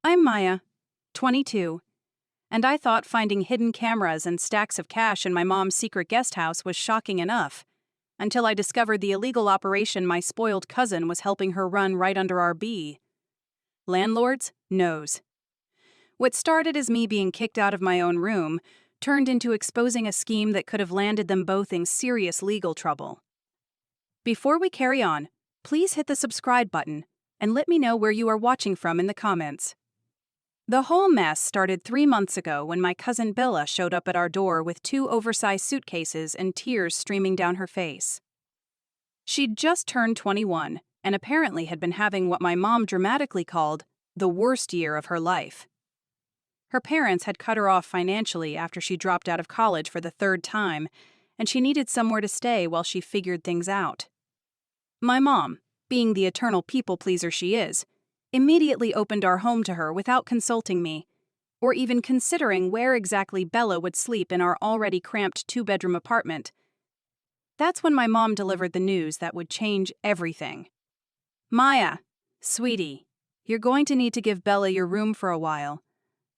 I'm Maya, 22, and I thought finding hidden cameras and stacks of cash in my mom's secret guest house was shocking enough, until I discovered the illegal operation my spoiled cousin was helping her run right under our bee. Landlords? No's. What started as me being kicked out of my own room turned into exposing a scheme that could have landed them both in serious legal trouble. Before we carry on, please hit the subscribe button and let me know where you are watching from in the comments. The whole mess started 3 months ago when my cousin Bella showed up at our door with 2 oversized suitcases and tears streaming down her face. She'd just turned 21 and apparently had been having what my mom dramatically called the worst year of her life. Her parents had cut her off financially after she dropped out of college for the 3rd time, and she needed somewhere to stay while she figured things out. My mom, being the eternal people-pleaser she is, immediately opened our home to her without consulting me, or even considering where exactly Bella would sleep in our already cramped 2-bedroom apartment. That's when my mom delivered the news that would change everything. "Maya, sweetie, you're going to need to give Bella your room for a while.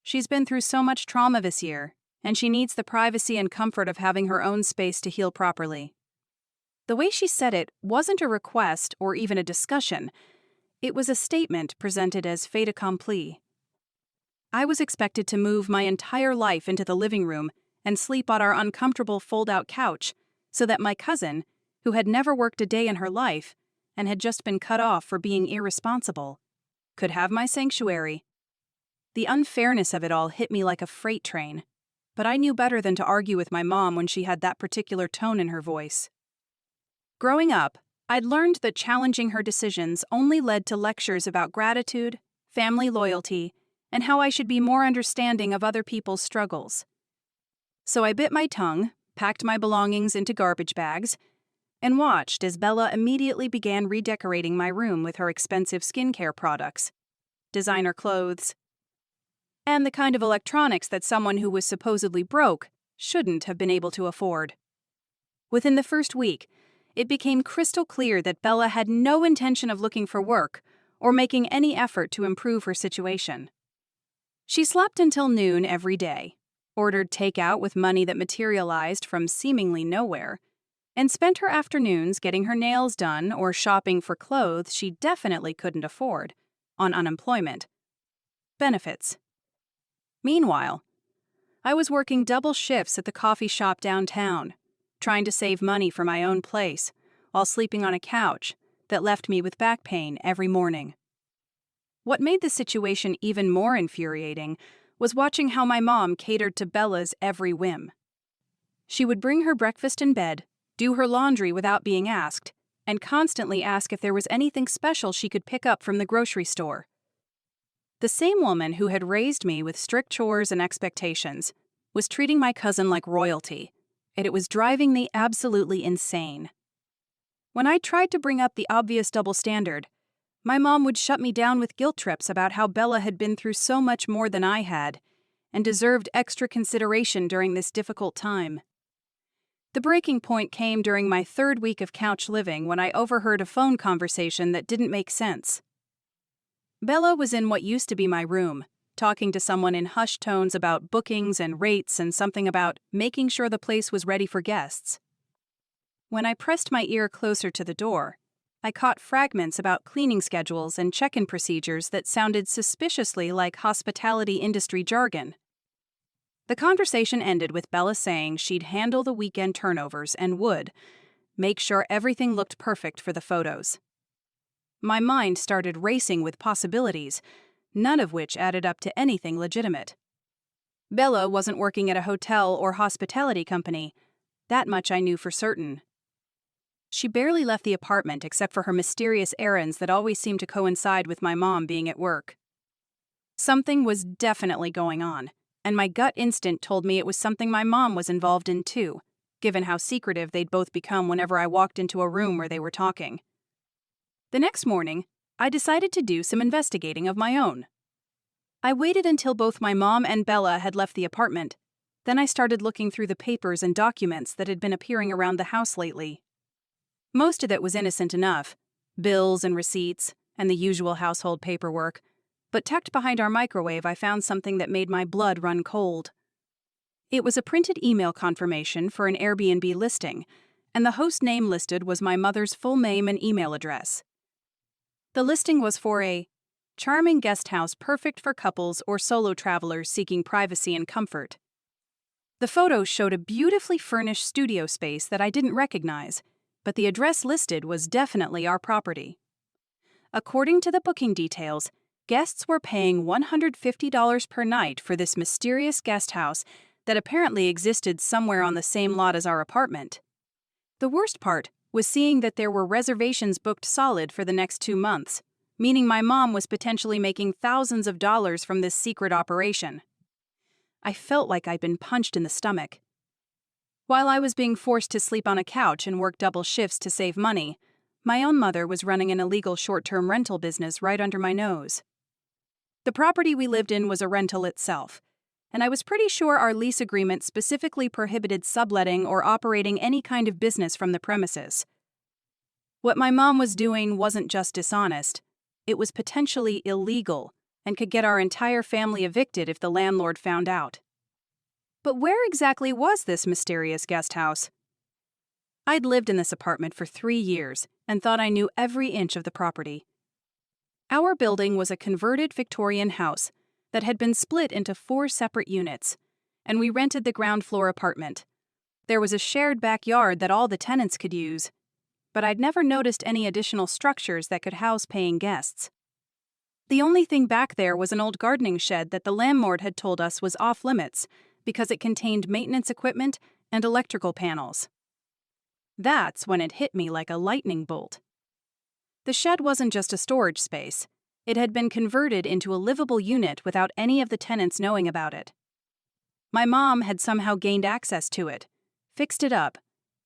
She's been through so much trauma this year, and she needs the privacy and comfort of having her own space to heal properly." The way she said it wasn't a request or even a discussion. It was a statement presented as fait accompli. I was expected to move my entire life into the living room and sleep on our uncomfortable fold-out couch so that my cousin, who had never worked a day in her life and had just been cut off for being irresponsible, could have my sanctuary. The unfairness of it all hit me like a freight train, but I knew better than to argue with my mom when she had that particular tone in her voice. Growing up, I'd learned that challenging her decisions only led to lectures about gratitude, family loyalty, and how I should be more understanding of other people's struggles. So I bit my tongue, packed my belongings into garbage bags, and watched as Bella immediately began redecorating my room with her expensive skincare products, designer clothes, and the kind of electronics that someone who was supposedly broke shouldn't have been able to afford. Within the first week, it became crystal clear that Bella had no intention of looking for work or making any effort to improve her situation. She slept until noon every day, ordered takeout with money that materialized from seemingly nowhere, and spent her afternoons getting her nails done or shopping for clothes she definitely couldn't afford, on unemployment benefits. Meanwhile, I was working double shifts at the coffee shop downtown, trying to save money for my own place, while sleeping on a couch that left me with back pain every morning. What made the situation even more infuriating was watching how my mom catered to Bella's every whim. She would bring her breakfast in bed, do her laundry without being asked, and constantly ask if there was anything special she could pick up from the grocery store. The same woman who had raised me with strict chores and expectations was treating my cousin like royalty, and it was driving me absolutely insane. When I tried to bring up the obvious double standard, my mom would shut me down with guilt trips about how Bella had been through so much more than I had and deserved extra consideration during this difficult time. The breaking point came during my 3rd week of couch living when I overheard a phone conversation that didn't make sense. Bella was in what used to be my room, talking to someone in hushed tones about bookings and rates and something about making sure the place was ready for guests. When I pressed my ear closer to the door, I caught fragments about cleaning schedules and check-in procedures that sounded suspiciously like hospitality industry jargon. The conversation ended with Bella saying she'd handle the weekend turnovers and would make sure everything looked perfect for the photos. My mind started racing with possibilities, none of which added up to anything legitimate. Bella wasn't working at a hotel or hospitality company. That much I knew for certain. She barely left the apartment except for her mysterious errands that always seemed to coincide with my mom being at work. Something was definitely going on, and my gut instinct told me it was something my mom was involved in too, given how secretive they'd both become whenever I walked into a room where they were talking. The next morning, I decided to do some investigating of my own. I waited until both my mom and Bella had left the apartment. Then I started looking through the papers and documents that had been appearing around the house lately. Most of it was innocent enough, bills and receipts, and the usual household paperwork, but tucked behind our microwave I found something that made my blood run cold. It was a printed email confirmation for an Airbnb listing, and the host name listed was my mother's full name and email address. The listing was for a charming guest house perfect for couples or solo travelers seeking privacy and comfort. The photos showed a beautifully furnished studio space that I didn't recognize, but the address listed was definitely our property. According to the booking details, guests were paying $150 per night for this mysterious guest house that apparently existed somewhere on the same lot as our apartment. The worst part was seeing that there were reservations booked solid for the next 2 months, meaning my mom was potentially making thousands of dollars from this secret operation. I felt like I'd been punched in the stomach. While I was being forced to sleep on a couch and work double shifts to save money, my own mother was running an illegal short-term rental business right under my nose. The property we lived in was a rental itself, and I was pretty sure our lease agreement specifically prohibited subletting or operating any kind of business from the premises. What my mom was doing wasn't just dishonest, it was potentially illegal and could get our entire family evicted if the landlord found out. But where exactly was this mysterious guest house? I'd lived in this apartment for 3 years and thought I knew every inch of the property. Our building was a converted Victorian house that had been split into 4 separate units, and we rented the ground floor apartment. There was a shared backyard that all the tenants could use, but I'd never noticed any additional structures that could house paying guests. The only thing back there was an old gardening shed that the landlord had told us was off-limits because it contained maintenance equipment and electrical panels. That's when it hit me like a lightning bolt. The shed wasn't just a storage space. It had been converted into a livable unit without any of the tenants knowing about it. My mom had somehow gained access to it, fixed it up,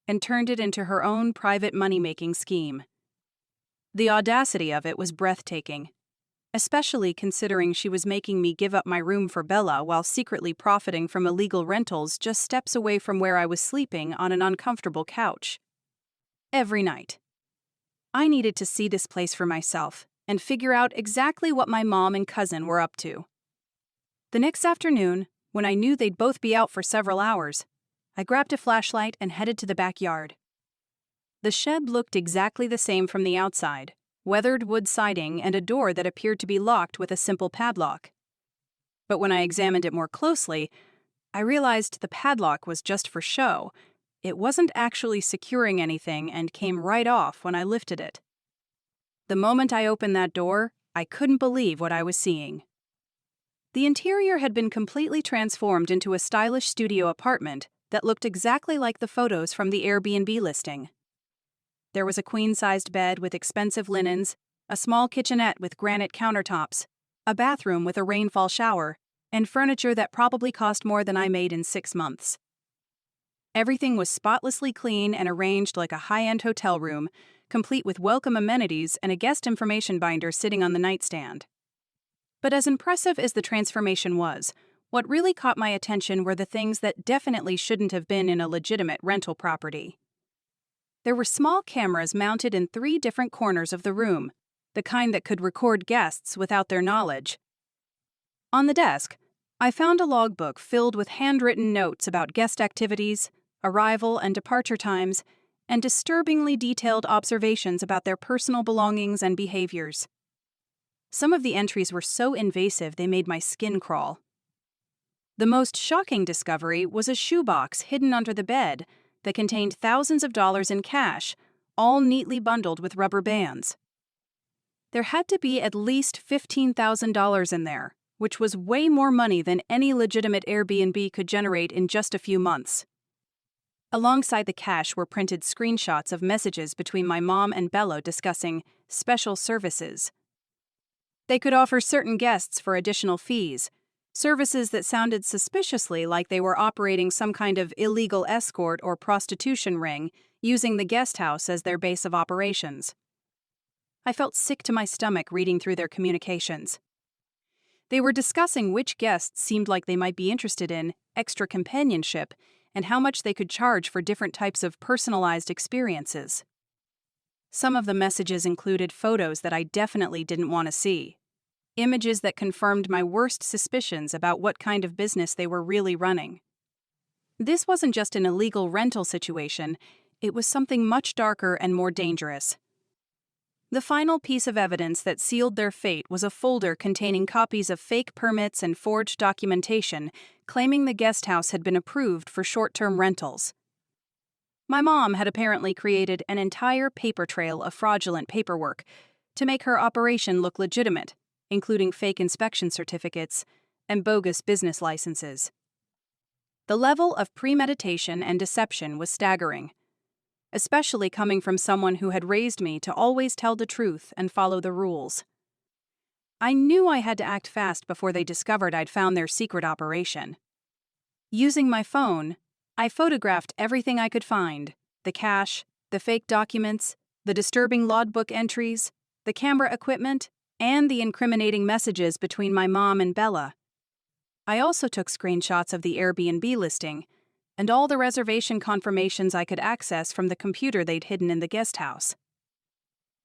and turned it into her own private money-making scheme. The audacity of it was breathtaking, especially considering she was making me give up my room for Bella while secretly profiting from illegal rentals just steps away from where I was sleeping on an uncomfortable couch. Every night. I needed to see this place for myself and figure out exactly what my mom and cousin were up to. The next afternoon, when I knew they'd both be out for several hours, I grabbed a flashlight and headed to the backyard. The shed looked exactly the same from the outside, weathered wood siding and a door that appeared to be locked with a simple padlock. But when I examined it more closely, I realized the padlock was just for show. It wasn't actually securing anything and came right off when I lifted it. The moment I opened that door, I couldn't believe what I was seeing. The interior had been completely transformed into a stylish studio apartment that looked exactly like the photos from the Airbnb listing. There was a queen-sized bed with expensive linens, a small kitchenette with granite countertops, a bathroom with a rainfall shower, and furniture that probably cost more than I made in 6 months. Everything was spotlessly clean and arranged like a high-end hotel room, complete with welcome amenities and a guest information binder sitting on the nightstand. But as impressive as the transformation was, what really caught my attention were the things that definitely shouldn't have been in a legitimate rental property. There were small cameras mounted in 3 different corners of the room, the kind that could record guests without their knowledge. On the desk, I found a logbook filled with handwritten notes about guest activities, arrival and departure times, and disturbingly detailed observations about their personal belongings and behaviors. Some of the entries were so invasive they made my skin crawl. The most shocking discovery was a shoebox hidden under the bed that contained thousands of dollars in cash, all neatly bundled with rubber bands. There had to be at least $15,000 in there, which was way more money than any legitimate Airbnb could generate in just a few months. Alongside the cash were printed screenshots of messages between my mom and Bella discussing special services. They could offer certain guests for additional fees, services that sounded suspiciously like they were operating some kind of illegal escort or prostitution ring, using the guest house as their base of operations. I felt sick to my stomach reading through their communications. They were discussing which guests seemed like they might be interested in extra companionship and how much they could charge for different types of personalized experiences. Some of the messages included photos that I definitely didn't want to see. images that confirmed my worst suspicions about what kind of business they were really running. This wasn't just an illegal rental situation, it was something much darker and more dangerous. The final piece of evidence that sealed their fate was a folder containing copies of fake permits and forged documentation claiming the guest house had been approved for short-term rentals. My mom had apparently created an entire paper trail of fraudulent paperwork to make her operation look legitimate, including fake inspection certificates and bogus business licenses. The level of premeditation and deception was staggering, especially coming from someone who had raised me to always tell the truth and follow the rules. I knew I had to act fast before they discovered I'd found their secret operation. Using my phone, I photographed everything I could find: the cash, the fake documents, the disturbing logbook entries, the camera equipment, and the incriminating messages between my mom and Bella. I also took screenshots of the Airbnb listing and all the reservation confirmations I could access from the computer they'd hidden in the guest house.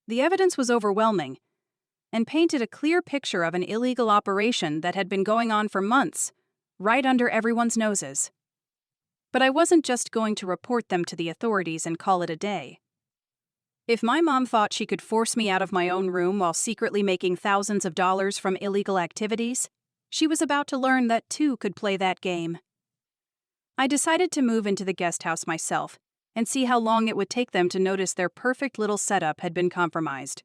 The evidence was overwhelming and painted a clear picture of an illegal operation that had been going on for months, right under everyone's noses. But I wasn't just going to report them to the authorities and call it a day. If my mom thought she could force me out of my own room while secretly making thousands of dollars from illegal activities, she was about to learn that two could play that game. I decided to move into the guest house myself and see how long it would take them to notice their perfect little setup had been compromised.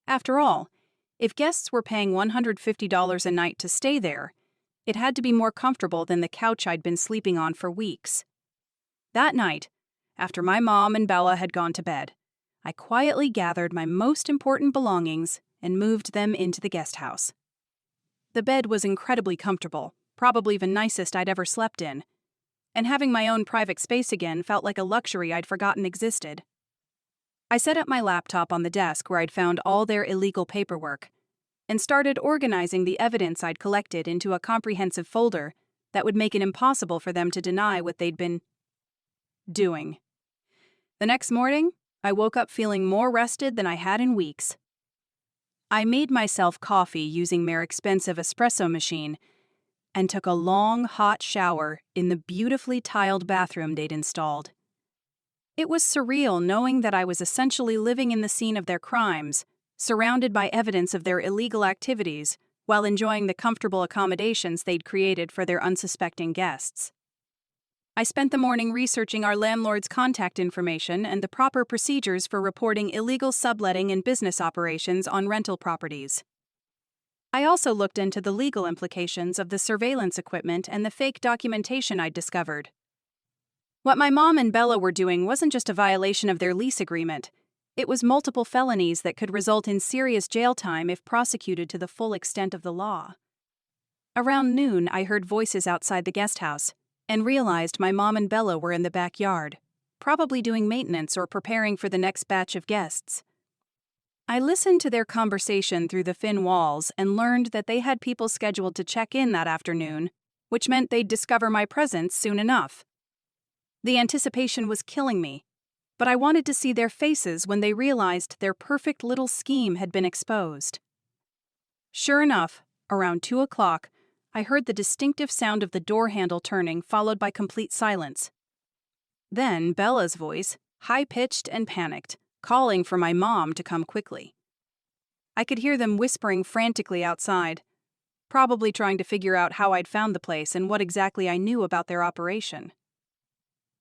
After all, if guests were paying $150 a night to stay there, it had to be more comfortable than the couch I'd been sleeping on for weeks. That night, after my mom and Bella had gone to bed, I quietly gathered my most important belongings and moved them into the guest house. The bed was incredibly comfortable, probably the nicest I'd ever slept in, and having my own private space again felt like a luxury I'd forgotten existed. I set up my laptop on the desk where I'd found all their illegal paperwork and started organizing the evidence I'd collected into a comprehensive folder that would make it impossible for them to deny what they'd been doing. The next morning, I woke up feeling more rested than I had in weeks. I made myself coffee using their expensive espresso machine and took a long, hot shower in the beautifully tiled bathroom they'd installed. It was surreal knowing that I was essentially living in the scene of their crimes, surrounded by evidence of their illegal activities, while enjoying the comfortable accommodations they'd created for their unsuspecting guests. I spent the morning researching our landlord's contact information and the proper procedures for reporting illegal subletting and business operations on rental properties. I also looked into the legal implications of the surveillance equipment and the fake documentation I'd discovered. What my mom and Bella were doing wasn't just a violation of their lease agreement. It was multiple felonies that could result in serious jail time if prosecuted to the full extent of the law. Around noon, I heard voices outside the guest house and realized my mom and Bella were in the backyard, probably doing maintenance or preparing for the next batch of guests. I listened to their conversation through the thin walls and learned that they had people scheduled to check in that afternoon, which meant they'd discover my presence soon enough. The anticipation was killing me, but I wanted to see their faces when they realized their perfect little scheme had been exposed. Sure enough, around 2 o'clock, I heard the distinctive sound of the door handle turning, followed by complete silence. Then Bella's voice, high-pitched and panicked, calling for my mom to come quickly. I could hear them whispering frantically outside, probably trying to figure out how I'd found the place and what exactly I knew about their operation.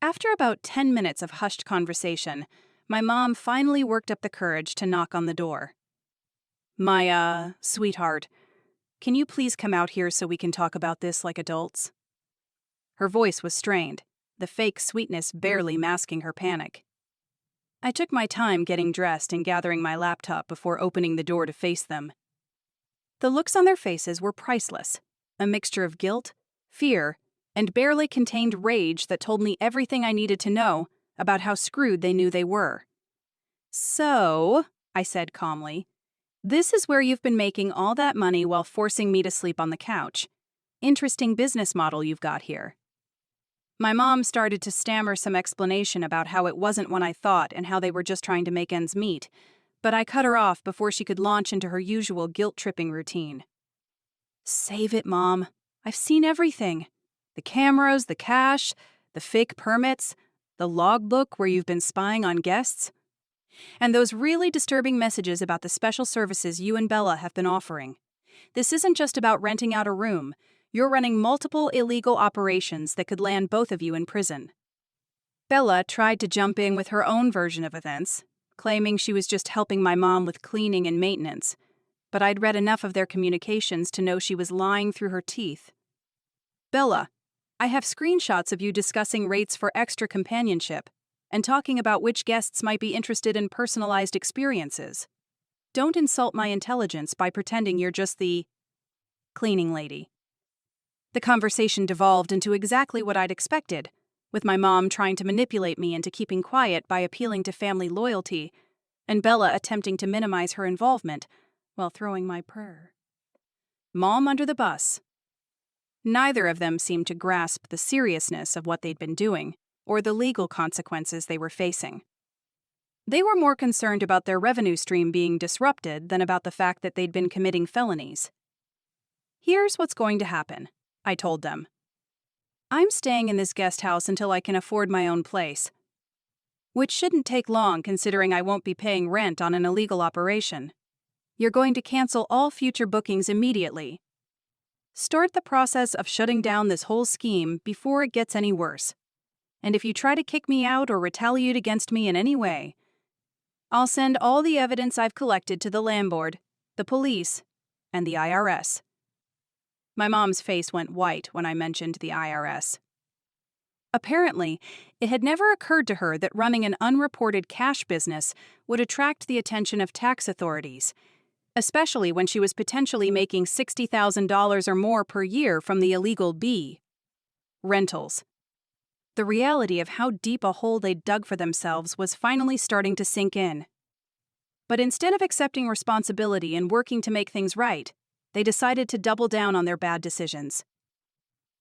After about 10 minutes of hushed conversation, my mom finally worked up the courage to knock on the door. Sweetheart, can you please come out here so we can talk about this like adults?" Her voice was strained, the fake sweetness barely masking her panic. I took my time getting dressed and gathering my laptop before opening the door to face them. The looks on their faces were priceless, a mixture of guilt, fear, and barely contained rage that told me everything I needed to know about how screwed they knew they were. "So," I said calmly, "this is where you've been making all that money while forcing me to sleep on the couch. Interesting business model you've got here." My mom started to stammer some explanation about how it wasn't what I thought and how they were just trying to make ends meet, but I cut her off before she could launch into her usual guilt-tripping routine. Save it, Mom. I've seen everything. The cameras, the cash, the fake permits, the logbook where you've been spying on guests, and those really disturbing messages about the special services you and Bella have been offering. This isn't just about renting out a room. You're running multiple illegal operations that could land both of you in prison. Bella tried to jump in with her own version of events, claiming she was just helping my mom with cleaning and maintenance, but I'd read enough of their communications to know she was lying through her teeth. Bella, I have screenshots of you discussing rates for extra companionship and talking about which guests might be interested in personalized experiences. Don't insult my intelligence by pretending you're just the cleaning lady. The conversation devolved into exactly what I'd expected, with my mom trying to manipulate me into keeping quiet by appealing to family loyalty, and Bella attempting to minimize her involvement while throwing my purr. Mom under the bus. Neither of them seemed to grasp the seriousness of what they'd been doing or the legal consequences they were facing. They were more concerned about their revenue stream being disrupted than about the fact that they'd been committing felonies. Here's what's going to happen, I told them. I'm staying in this guest house until I can afford my own place, which shouldn't take long considering I won't be paying rent on an illegal operation. You're going to cancel all future bookings immediately. Start the process of shutting down this whole scheme before it gets any worse. And if you try to kick me out or retaliate against me in any way, I'll send all the evidence I've collected to the landlord, the police, and the IRS. My mom's face went white when I mentioned the IRS. Apparently, it had never occurred to her that running an unreported cash business would attract the attention of tax authorities, especially when she was potentially making $60,000 or more per year from the illegal B. rentals. The reality of how deep a hole they'd dug for themselves was finally starting to sink in. But instead of accepting responsibility and working to make things right, they decided to double down on their bad decisions.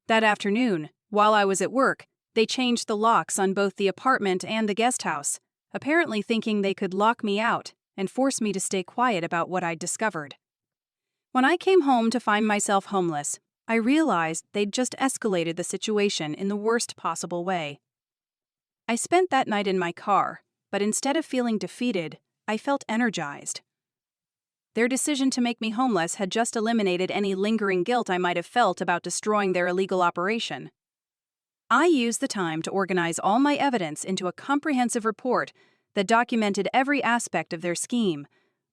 That afternoon, while I was at work, they changed the locks on both the apartment and the guest house, apparently thinking they could lock me out and force me to stay quiet about what I'd discovered. When I came home to find myself homeless, I realized they'd just escalated the situation in the worst possible way. I spent that night in my car, but instead of feeling defeated, I felt energized. Their decision to make me homeless had just eliminated any lingering guilt I might have felt about destroying their illegal operation. I used the time to organize all my evidence into a comprehensive report that documented every aspect of their scheme,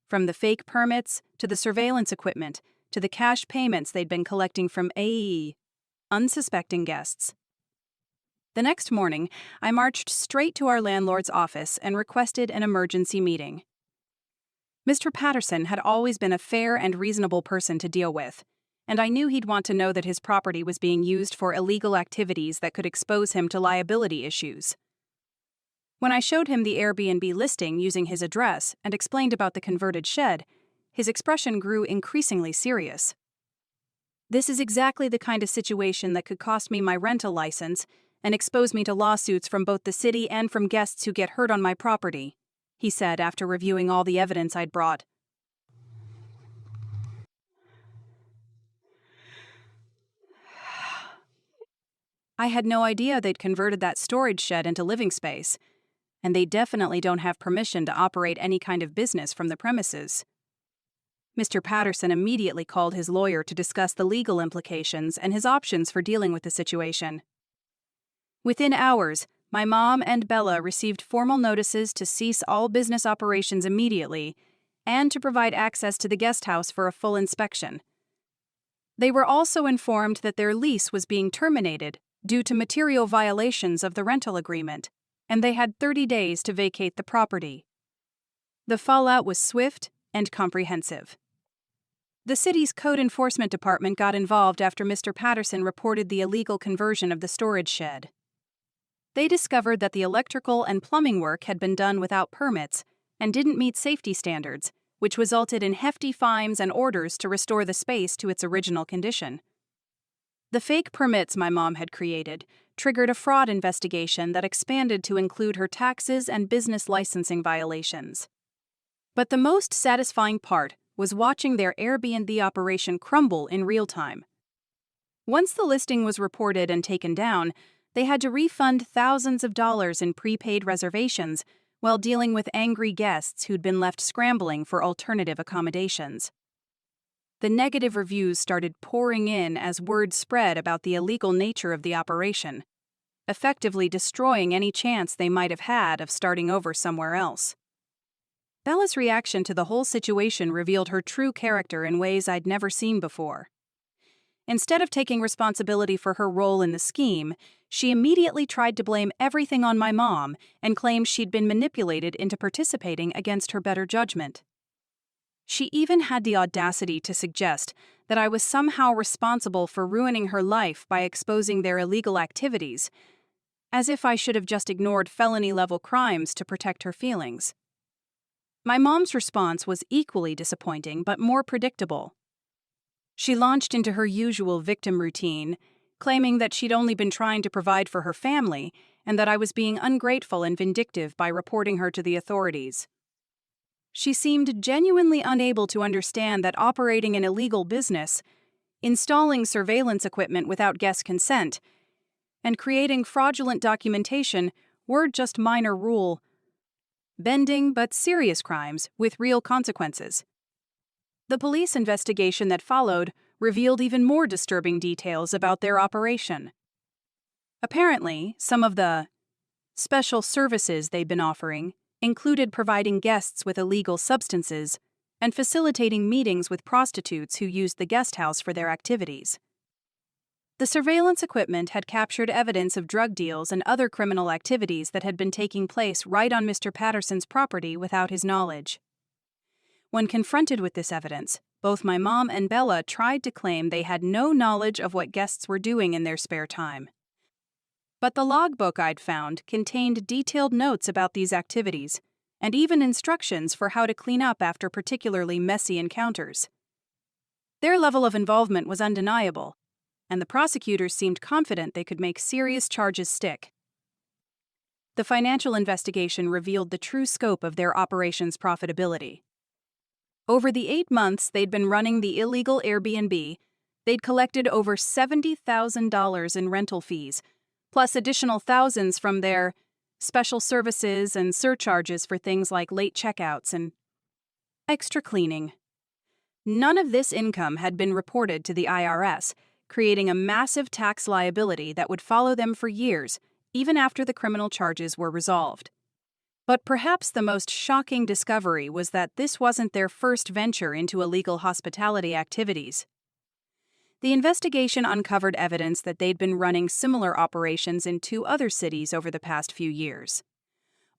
from the fake permits to the surveillance equipment to the cash payments they'd been collecting from unsuspecting guests. The next morning, I marched straight to our landlord's office and requested an emergency meeting. Mr. Patterson had always been a fair and reasonable person to deal with, and I knew he'd want to know that his property was being used for illegal activities that could expose him to liability issues. When I showed him the Airbnb listing using his address and explained about the converted shed, his expression grew increasingly serious. This is exactly the kind of situation that could cost me my rental license and expose me to lawsuits from both the city and from guests who get hurt on my property, he said after reviewing all the evidence I'd brought. I had no idea they'd converted that storage shed into living space, and they definitely don't have permission to operate any kind of business from the premises. Mr. Patterson immediately called his lawyer to discuss the legal implications and his options for dealing with the situation. Within hours, my mom and Bella received formal notices to cease all business operations immediately and to provide access to the guest house for a full inspection. They were also informed that their lease was being terminated due to material violations of the rental agreement, and they had 30 days to vacate the property. The fallout was swift and comprehensive. The city's code enforcement department got involved after Mr. Patterson reported the illegal conversion of the storage shed. They discovered that the electrical and plumbing work had been done without permits and didn't meet safety standards, which resulted in hefty fines and orders to restore the space to its original condition. The fake permits my mom had created triggered a fraud investigation that expanded to include her taxes and business licensing violations. But the most satisfying part was watching their Airbnb operation crumble in real time. Once the listing was reported and taken down, they had to refund thousands of dollars in prepaid reservations while dealing with angry guests who'd been left scrambling for alternative accommodations. The negative reviews started pouring in as word spread about the illegal nature of the operation, effectively destroying any chance they might have had of starting over somewhere else. Bella's reaction to the whole situation revealed her true character in ways I'd never seen before. Instead of taking responsibility for her role in the scheme, she immediately tried to blame everything on my mom and claimed she'd been manipulated into participating against her better judgment. She even had the audacity to suggest that I was somehow responsible for ruining her life by exposing their illegal activities, as if I should have just ignored felony-level crimes to protect her feelings. My mom's response was equally disappointing but more predictable. She launched into her usual victim routine, claiming that she'd only been trying to provide for her family and that I was being ungrateful and vindictive by reporting her to the authorities. She seemed genuinely unable to understand that operating an illegal business, installing surveillance equipment without guest consent, and creating fraudulent documentation were just minor rule-bending but serious crimes with real consequences. The police investigation that followed revealed even more disturbing details about their operation. Apparently, some of the special services they'd been offering included providing guests with illegal substances and facilitating meetings with prostitutes who used the guest house for their activities. The surveillance equipment had captured evidence of drug deals and other criminal activities that had been taking place right on Mr. Patterson's property without his knowledge. When confronted with this evidence, both my mom and Bella tried to claim they had no knowledge of what guests were doing in their spare time. But the logbook I'd found contained detailed notes about these activities, and even instructions for how to clean up after particularly messy encounters. Their level of involvement was undeniable, and the prosecutors seemed confident they could make serious charges stick. The financial investigation revealed the true scope of their operation's profitability. Over the 8 months they'd been running the illegal Airbnb, they'd collected over $70,000 in rental fees, plus additional thousands from their special services and surcharges for things like late checkouts and extra cleaning. None of this income had been reported to the IRS, creating a massive tax liability that would follow them for years, even after the criminal charges were resolved. But perhaps the most shocking discovery was that this wasn't their first venture into illegal hospitality activities. The investigation uncovered evidence that they'd been running similar operations in 2 other cities over the past few years,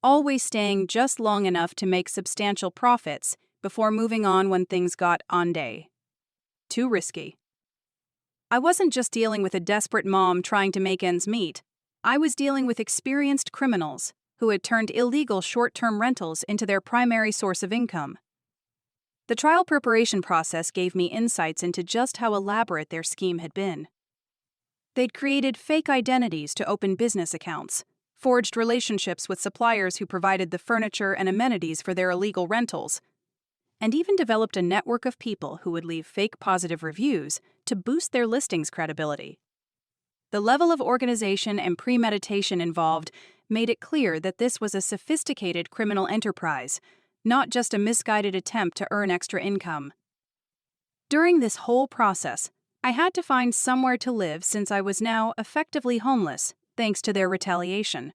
always staying just long enough to make substantial profits before moving on when things got too risky. I wasn't just dealing with a desperate mom trying to make ends meet. I was dealing with experienced criminals who had turned illegal short-term rentals into their primary source of income. The trial preparation process gave me insights into just how elaborate their scheme had been. They'd created fake identities to open business accounts, forged relationships with suppliers who provided the furniture and amenities for their illegal rentals, and even developed a network of people who would leave fake positive reviews to boost their listings' credibility. The level of organization and premeditation involved made it clear that this was a sophisticated criminal enterprise, not just a misguided attempt to earn extra income. During this whole process, I had to find somewhere to live since I was now effectively homeless, thanks to their retaliation.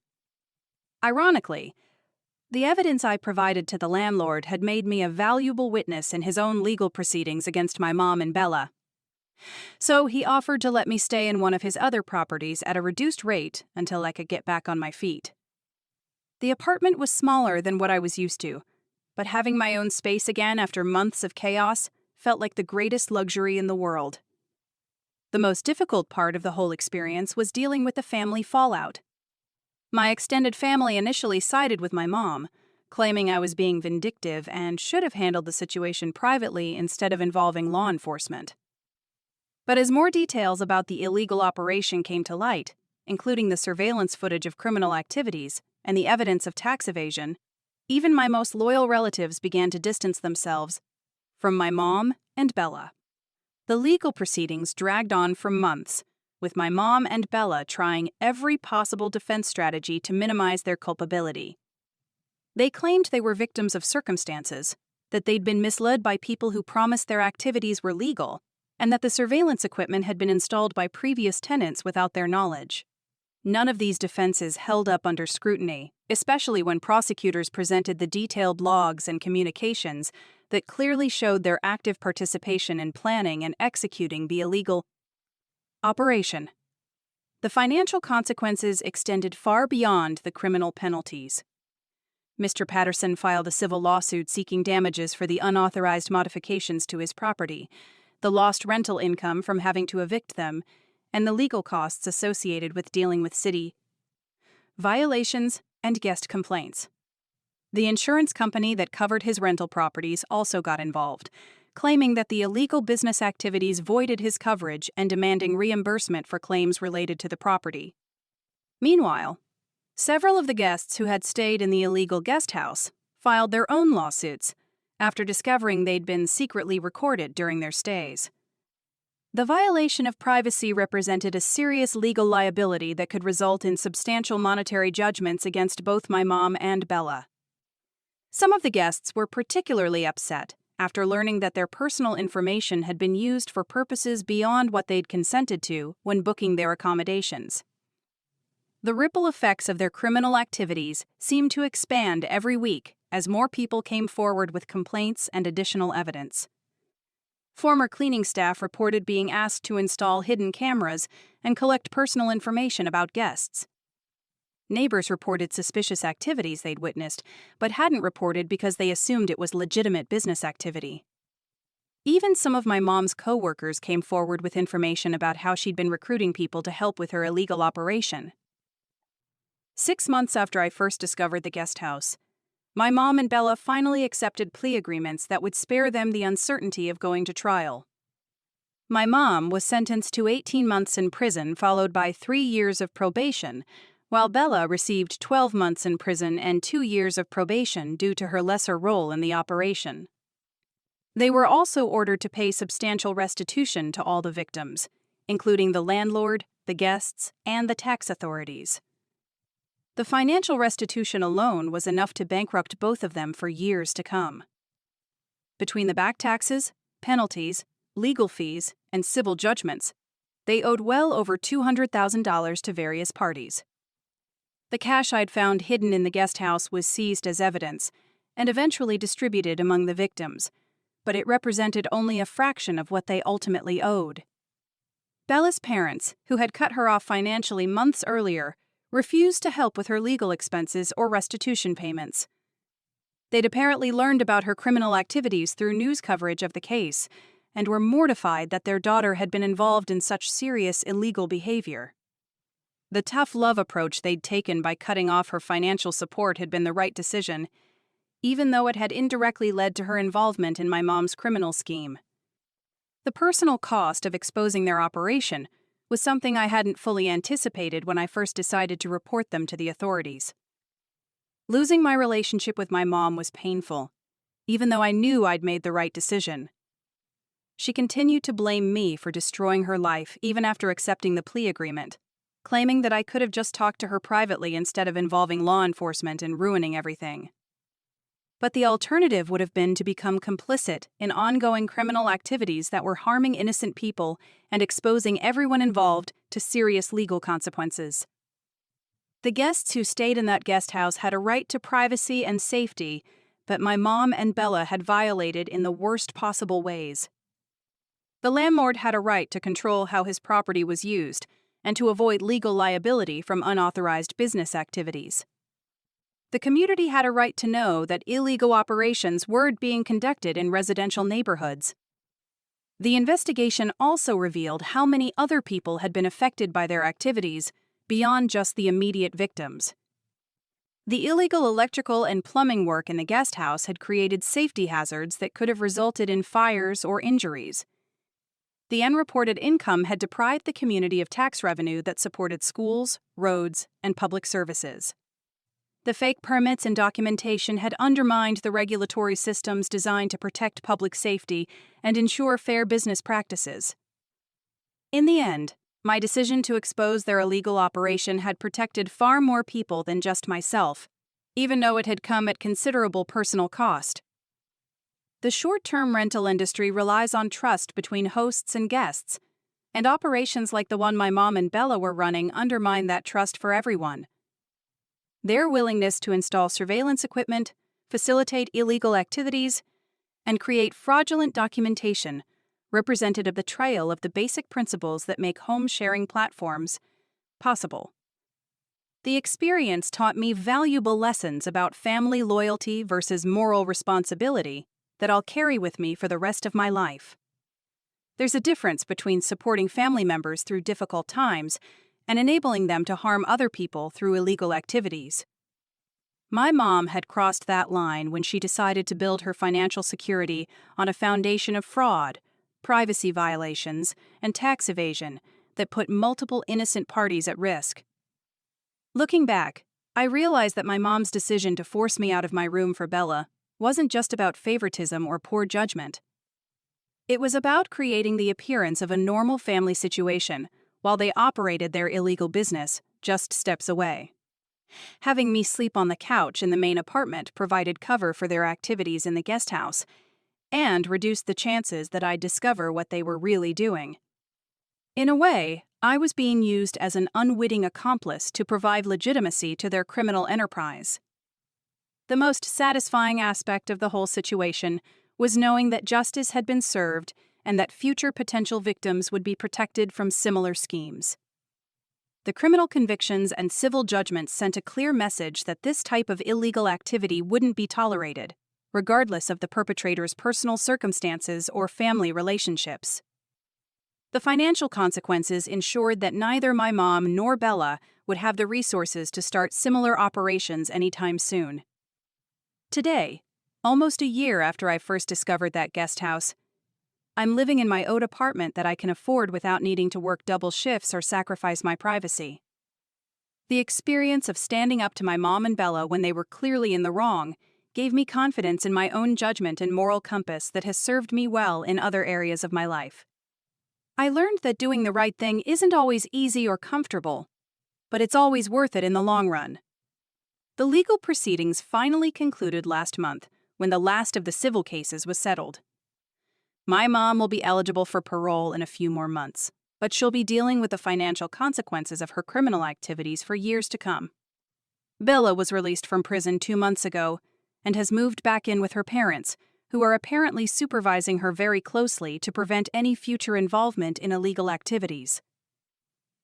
Ironically, the evidence I provided to the landlord had made me a valuable witness in his own legal proceedings against my mom and Bella. So he offered to let me stay in one of his other properties at a reduced rate until I could get back on my feet. The apartment was smaller than what I was used to, but having my own space again after months of chaos felt like the greatest luxury in the world. The most difficult part of the whole experience was dealing with the family fallout. My extended family initially sided with my mom, claiming I was being vindictive and should have handled the situation privately instead of involving law enforcement. But as more details about the illegal operation came to light, including the surveillance footage of criminal activities and the evidence of tax evasion, Even my most loyal relatives began to distance themselves from my mom and Bella. The legal proceedings dragged on for months, with my mom and Bella trying every possible defense strategy to minimize their culpability. They claimed they were victims of circumstances, that they'd been misled by people who promised their activities were legal, and that the surveillance equipment had been installed by previous tenants without their knowledge. None of these defenses held up under scrutiny, especially when prosecutors presented the detailed logs and communications that clearly showed their active participation in planning and executing the illegal operation. The financial consequences extended far beyond the criminal penalties. Mr. Patterson filed a civil lawsuit seeking damages for the unauthorized modifications to his property, the lost rental income from having to evict them, and the legal costs associated with dealing with city violations and guest complaints. The insurance company that covered his rental properties also got involved, claiming that the illegal business activities voided his coverage and demanding reimbursement for claims related to the property. Meanwhile, several of the guests who had stayed in the illegal guest house filed their own lawsuits after discovering they'd been secretly recorded during their stays. The violation of privacy represented a serious legal liability that could result in substantial monetary judgments against both my mom and Bella. Some of the guests were particularly upset after learning that their personal information had been used for purposes beyond what they'd consented to when booking their accommodations. The ripple effects of their criminal activities seemed to expand every week as more people came forward with complaints and additional evidence. Former cleaning staff reported being asked to install hidden cameras and collect personal information about guests. Neighbors reported suspicious activities they'd witnessed, but hadn't reported because they assumed it was legitimate business activity. Even some of my mom's co-workers came forward with information about how she'd been recruiting people to help with her illegal operation. 6 months after I first discovered the guest house, my mom and Bella finally accepted plea agreements that would spare them the uncertainty of going to trial. My mom was sentenced to 18 months in prison, followed by 3 years of probation, while Bella received 12 months in prison and 2 years of probation due to her lesser role in the operation. They were also ordered to pay substantial restitution to all the victims, including the landlord, the guests, and the tax authorities. The financial restitution alone was enough to bankrupt both of them for years to come. Between the back taxes, penalties, legal fees, and civil judgments, they owed well over $200,000 to various parties. The cash I'd found hidden in the guest house was seized as evidence and eventually distributed among the victims, but it represented only a fraction of what they ultimately owed. Bella's parents, who had cut her off financially months earlier, refused to help with her legal expenses or restitution payments. They'd apparently learned about her criminal activities through news coverage of the case and were mortified that their daughter had been involved in such serious illegal behavior. The tough love approach they'd taken by cutting off her financial support had been the right decision, even though it had indirectly led to her involvement in my mom's criminal scheme. The personal cost of exposing their operation was something I hadn't fully anticipated when I first decided to report them to the authorities. Losing my relationship with my mom was painful, even though I knew I'd made the right decision. She continued to blame me for destroying her life even after accepting the plea agreement, claiming that I could have just talked to her privately instead of involving law enforcement and ruining everything. But the alternative would have been to become complicit in ongoing criminal activities that were harming innocent people and exposing everyone involved to serious legal consequences. The guests who stayed in that guest house had a right to privacy and safety, but my mom and Bella had violated in the worst possible ways. The landlord had a right to control how his property was used and to avoid legal liability from unauthorized business activities. The community had a right to know that illegal operations were being conducted in residential neighborhoods. The investigation also revealed how many other people had been affected by their activities beyond just the immediate victims. The illegal electrical and plumbing work in the guest house had created safety hazards that could have resulted in fires or injuries. The unreported income had deprived the community of tax revenue that supported schools, roads, and public services. The fake permits and documentation had undermined the regulatory systems designed to protect public safety and ensure fair business practices. In the end, my decision to expose their illegal operation had protected far more people than just myself, even though it had come at considerable personal cost. The short-term rental industry relies on trust between hosts and guests, and operations like the one my mom and Bella were running undermine that trust for everyone. Their willingness to install surveillance equipment, facilitate illegal activities, and create fraudulent documentation represented a betrayal of the basic principles that make home-sharing platforms possible. The experience taught me valuable lessons about family loyalty versus moral responsibility that I'll carry with me for the rest of my life. There's a difference between supporting family members through difficult times and enabling them to harm other people through illegal activities. My mom had crossed that line when she decided to build her financial security on a foundation of fraud, privacy violations, and tax evasion that put multiple innocent parties at risk. Looking back, I realized that my mom's decision to force me out of my room for Bella wasn't just about favoritism or poor judgment. It was about creating the appearance of a normal family situation while they operated their illegal business just steps away. Having me sleep on the couch in the main apartment provided cover for their activities in the guest house and reduced the chances that I'd discover what they were really doing. In a way, I was being used as an unwitting accomplice to provide legitimacy to their criminal enterprise. The most satisfying aspect of the whole situation was knowing that justice had been served and that future potential victims would be protected from similar schemes. The criminal convictions and civil judgments sent a clear message that this type of illegal activity wouldn't be tolerated, regardless of the perpetrator's personal circumstances or family relationships. The financial consequences ensured that neither my mom nor Bella would have the resources to start similar operations anytime soon. Today, almost a year after I first discovered that guest house, I'm living in my own apartment that I can afford without needing to work double shifts or sacrifice my privacy. The experience of standing up to my mom and Bella when they were clearly in the wrong gave me confidence in my own judgment and moral compass that has served me well in other areas of my life. I learned that doing the right thing isn't always easy or comfortable, but it's always worth it in the long run. The legal proceedings finally concluded last month when the last of the civil cases was settled. My mom will be eligible for parole in a few more months, but she'll be dealing with the financial consequences of her criminal activities for years to come. Bella was released from prison 2 months ago and has moved back in with her parents, who are apparently supervising her very closely to prevent any future involvement in illegal activities.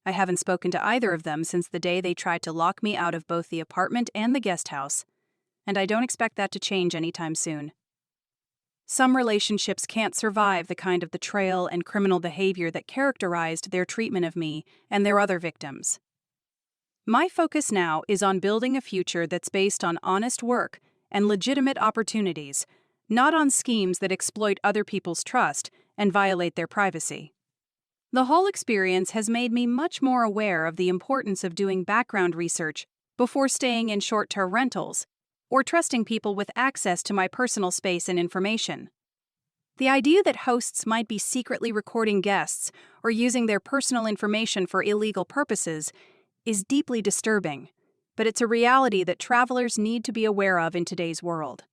I haven't spoken to either of them since the day they tried to lock me out of both the apartment and the guest house, and I don't expect that to change anytime soon. Some relationships can't survive the kind of betrayal and criminal behavior that characterized their treatment of me and their other victims. My focus now is on building a future that's based on honest work and legitimate opportunities, not on schemes that exploit other people's trust and violate their privacy. The whole experience has made me much more aware of the importance of doing background research before staying in short-term rentals or trusting people with access to my personal space and information. The idea that hosts might be secretly recording guests or using their personal information for illegal purposes is deeply disturbing, but it's a reality that travelers need to be aware of in today's world.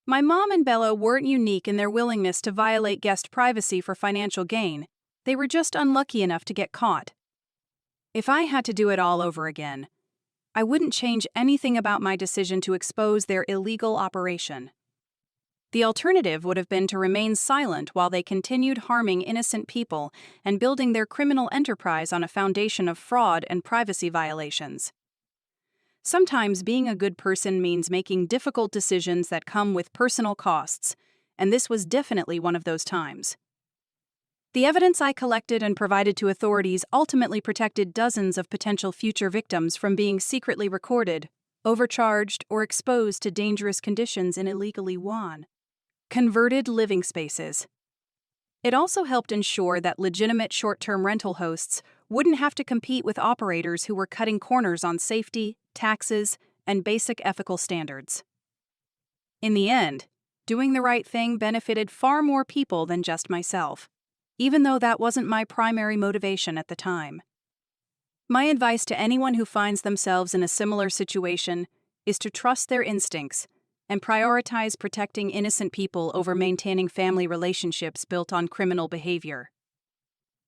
My mom and Bella weren't unique in their willingness to violate guest privacy for financial gain. They were just unlucky enough to get caught. If I had to do it all over again, I wouldn't change anything about my decision to expose their illegal operation. The alternative would have been to remain silent while they continued harming innocent people and building their criminal enterprise on a foundation of fraud and privacy violations. Sometimes being a good person means making difficult decisions that come with personal costs, and this was definitely one of those times. The evidence I collected and provided to authorities ultimately protected dozens of potential future victims from being secretly recorded, overcharged, or exposed to dangerous conditions in illegally converted living spaces. It also helped ensure that legitimate short-term rental hosts wouldn't have to compete with operators who were cutting corners on safety, taxes, and basic ethical standards. In the end, doing the right thing benefited far more people than just myself, even though that wasn't my primary motivation at the time. My advice to anyone who finds themselves in a similar situation is to trust their instincts and prioritize protecting innocent people over maintaining family relationships built on criminal behavior.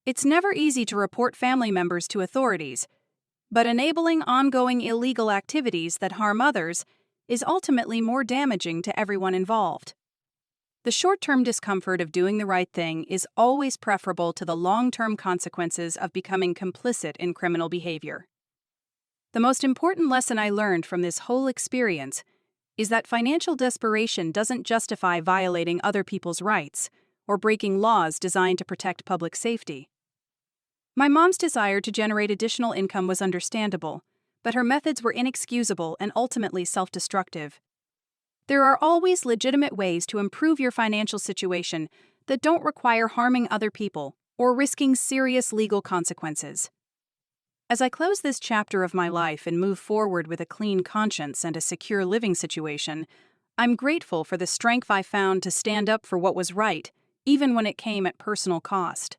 It's never easy to report family members to authorities, but enabling ongoing illegal activities that harm others is ultimately more damaging to everyone involved. The short-term discomfort of doing the right thing is always preferable to the long-term consequences of becoming complicit in criminal behavior. The most important lesson I learned from this whole experience is that financial desperation doesn't justify violating other people's rights or breaking laws designed to protect public safety. My mom's desire to generate additional income was understandable, but her methods were inexcusable and ultimately self-destructive. There are always legitimate ways to improve your financial situation that don't require harming other people or risking serious legal consequences. As I close this chapter of my life and move forward with a clean conscience and a secure living situation, I'm grateful for the strength I found to stand up for what was right, even when it came at personal cost.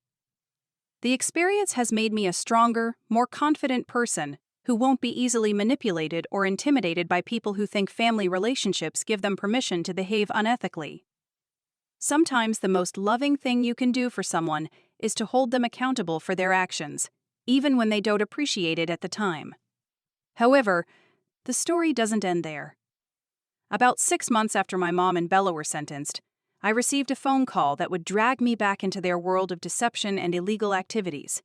The experience has made me a stronger, more confident person who won't be easily manipulated or intimidated by people who think family relationships give them permission to behave unethically. Sometimes the most loving thing you can do for someone is to hold them accountable for their actions, even when they don't appreciate it at the time. However, the story doesn't end there. About 6 months after my mom and Bella were sentenced, I received a phone call that would drag me back into their world of deception and illegal activities.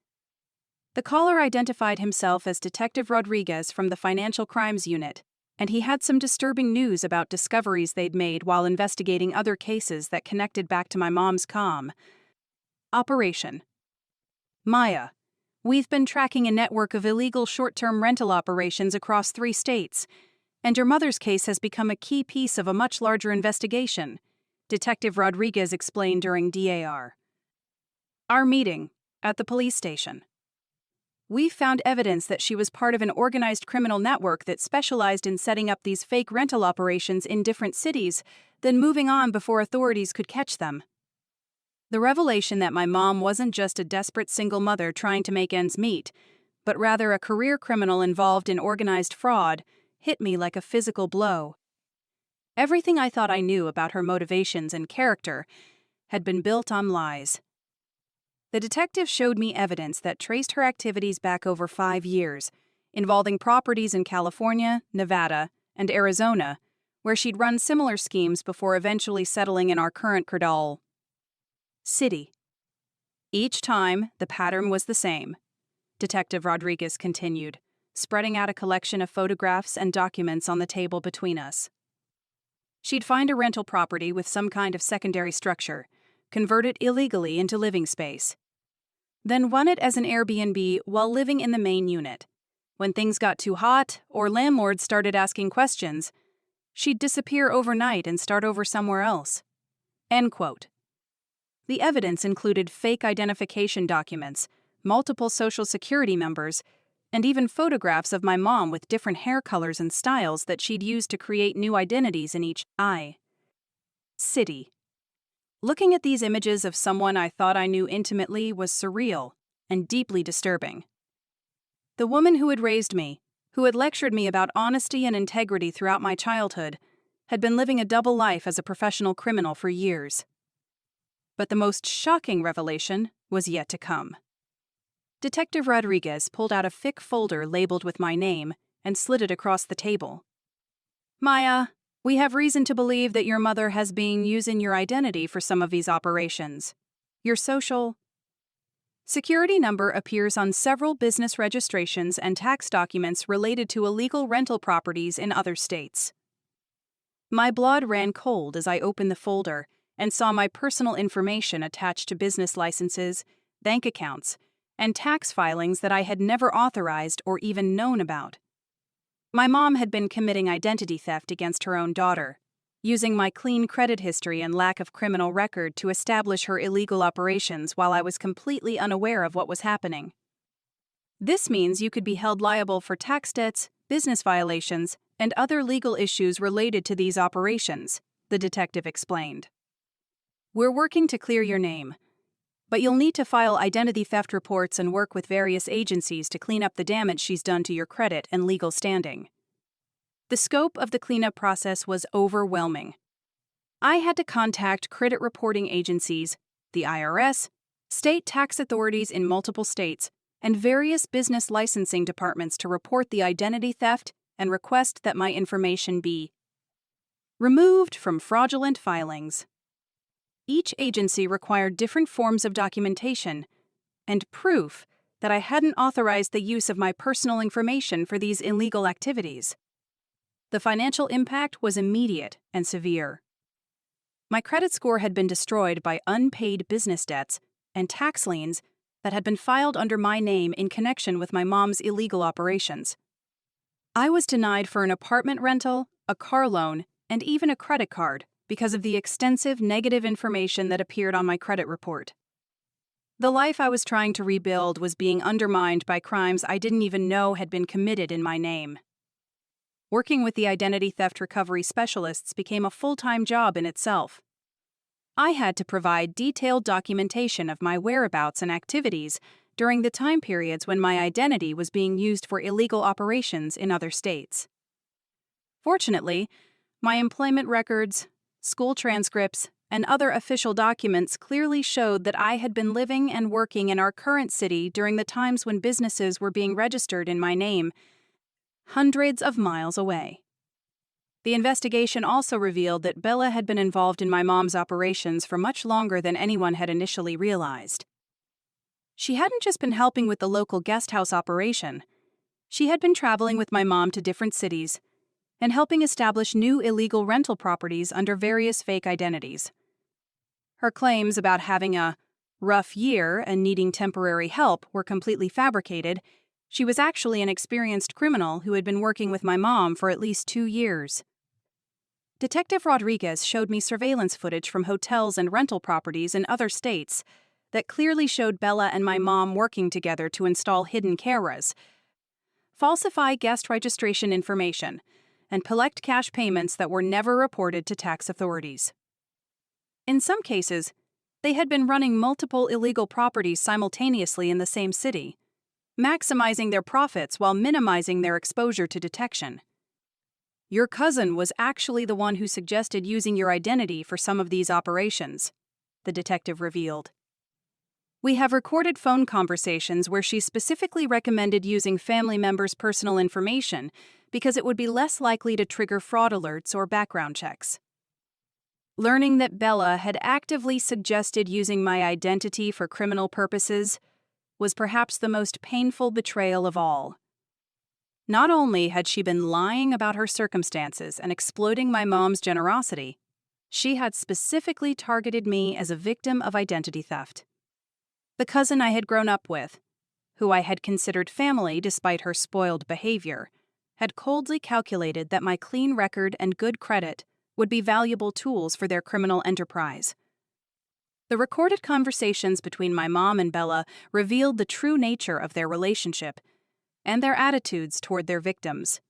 The caller identified himself as Detective Rodriguez from the Financial Crimes Unit, and he had some disturbing news about discoveries they'd made while investigating other cases that connected back to my mom's operation. Maya, we've been tracking a network of illegal short-term rental operations across 3 states, and your mother's case has become a key piece of a much larger investigation, Detective Rodriguez explained during our meeting at the police station. We found evidence that she was part of an organized criminal network that specialized in setting up these fake rental operations in different cities, then moving on before authorities could catch them. The revelation that my mom wasn't just a desperate single mother trying to make ends meet, but rather a career criminal involved in organized fraud, hit me like a physical blow. Everything I thought I knew about her motivations and character had been built on lies. The detective showed me evidence that traced her activities back over 5 years, involving properties in California, Nevada, and Arizona, where she'd run similar schemes before eventually settling in our current city. Each time, the pattern was the same, Detective Rodriguez continued, spreading out a collection of photographs and documents on the table between us. She'd find a rental property with some kind of secondary structure, convert it illegally into living space, then run it as an Airbnb while living in the main unit. When things got too hot or landlords started asking questions, she'd disappear overnight and start over somewhere else. End quote. The evidence included fake identification documents, multiple Social Security numbers, and even photographs of my mom with different hair colors and styles that she'd used to create new identities in each city. Looking at these images of someone I thought I knew intimately was surreal and deeply disturbing. The woman who had raised me, who had lectured me about honesty and integrity throughout my childhood, had been living a double life as a professional criminal for years. But the most shocking revelation was yet to come. Detective Rodriguez pulled out a thick folder labeled with my name and slid it across the table. Maya, we have reason to believe that your mother has been using your identity for some of these operations. Your Social Security number appears on several business registrations and tax documents related to illegal rental properties in other states. My blood ran cold as I opened the folder and saw my personal information attached to business licenses, bank accounts, and tax filings that I had never authorized or even known about. My mom had been committing identity theft against her own daughter, using my clean credit history and lack of criminal record to establish her illegal operations while I was completely unaware of what was happening. This means you could be held liable for tax debts, business violations, and other legal issues related to these operations, the detective explained. We're working to clear your name, but you'll need to file identity theft reports and work with various agencies to clean up the damage she's done to your credit and legal standing. The scope of the cleanup process was overwhelming. I had to contact credit reporting agencies, the IRS, state tax authorities in multiple states, and various business licensing departments to report the identity theft and request that my information be removed from fraudulent filings. Each agency required different forms of documentation and proof that I hadn't authorized the use of my personal information for these illegal activities. The financial impact was immediate and severe. My credit score had been destroyed by unpaid business debts and tax liens that had been filed under my name in connection with my mom's illegal operations. I was denied for an apartment rental, a car loan, and even a credit card because of the extensive negative information that appeared on my credit report. The life I was trying to rebuild was being undermined by crimes I didn't even know had been committed in my name. Working with the identity theft recovery specialists became a full-time job in itself. I had to provide detailed documentation of my whereabouts and activities during the time periods when my identity was being used for illegal operations in other states. Fortunately, my employment records, school transcripts, and other official documents clearly showed that I had been living and working in our current city during the times when businesses were being registered in my name, hundreds of miles away. The investigation also revealed that Bella had been involved in my mom's operations for much longer than anyone had initially realized. She hadn't just been helping with the local guesthouse operation. She had been traveling with my mom to different cities and helping establish new illegal rental properties under various fake identities. Her claims about having a rough year and needing temporary help were completely fabricated. She was actually an experienced criminal who had been working with my mom for at least 2 years. Detective Rodriguez showed me surveillance footage from hotels and rental properties in other states that clearly showed Bella and my mom working together to install hidden cameras, falsify guest registration information, and collect cash payments that were never reported to tax authorities. In some cases, they had been running multiple illegal properties simultaneously in the same city, maximizing their profits while minimizing their exposure to detection. Your cousin was actually the one who suggested using your identity for some of these operations, the detective revealed. We have recorded phone conversations where she specifically recommended using family members' personal information because it would be less likely to trigger fraud alerts or background checks. Learning that Bella had actively suggested using my identity for criminal purposes was perhaps the most painful betrayal of all. Not only had she been lying about her circumstances and exploiting my mom's generosity, she had specifically targeted me as a victim of identity theft. The cousin I had grown up with, who I had considered family despite her spoiled behavior, had coldly calculated that my clean record and good credit would be valuable tools for their criminal enterprise. The recorded conversations between my mom and Bella revealed the true nature of their relationship and their attitudes toward their victims.